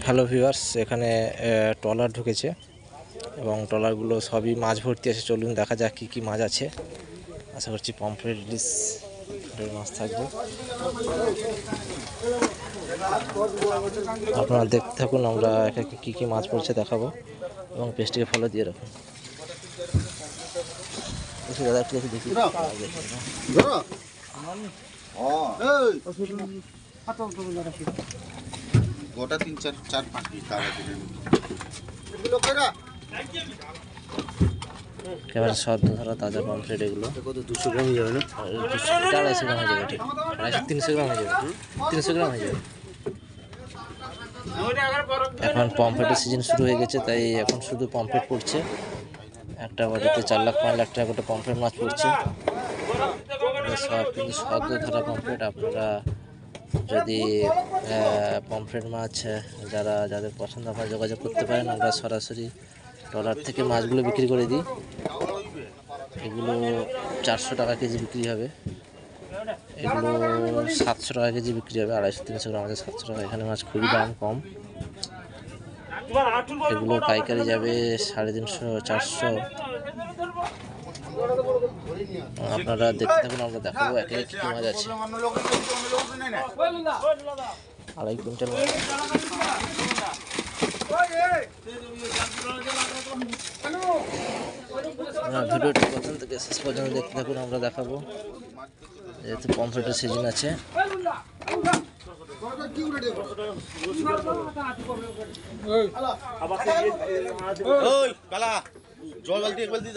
Hello viewers, এখানে trawler ঢুকেছে এবং ট্রলারগুলো সবই মাছ ভর্তি আছে। চলুন দেখা যাক কী কী মাছ আছে। আশা করছি পমফ্রেট, ইলিশ মাছ থাকবে। আপনারা দেখতে থাকুন, আমরা একে একে কী কী মাছ পড়ছে দেখাবো এবং পেজটিকে ফলো দিয়ে রাখুন। দাদা একটু দেখি গোটা 3-4-5 পিস তারা একেবারে সদ্য ধরা তাজা পমফ্রেট। এগুলো কত 200 গ্রাম হয়ে যাবে না? 250 গ্রাম হয়ে যাবে, ঠিক 250-300 গ্রাম হয়ে যাবে, 300 গ্রাম হয়ে যাবে। এখন পমফ্রেটের সিজন শুরু হয়ে গেছে, তাই এখন শুধু পমফ্রেট পড়ছে। একটা বাড়িতে 4 লাখ 5 লাখ টাকা করে পমফ্রেট মাছ পড়ছে। সব কিন্তু সদ্য ধরা পমফ্রেট। আপনারা যদি পমফ্রেট মাছ যাদের পছন্দ হয় যোগাযোগ করতে পারেন। আমরা সরাসরি ট্রলার থেকে মাছগুলো বিক্রি করে দিই। এগুলো 400 টাকা কেজি বিক্রি হবে, এগুলো 700 টাকা কেজি বিক্রি হবে। 250-300 গ্রাম আছে 700 টাকা। এখানে মাছ খুবই দাম কম। এগুলো পাইকারি যাবে 350-400। আপনারা দেখতে থাকুন, আমরা দেখাবো একে একে কী মাছ আছে। 2.5 কুইন্টাল ভিডিওটি প্রথম থেকে শেষ পর্যন্ত দেখতে থাকুন, আমরা দেখাবো। যেহেতু পমফ্রেটের সিজন আছে। জল বালতি এক বালতি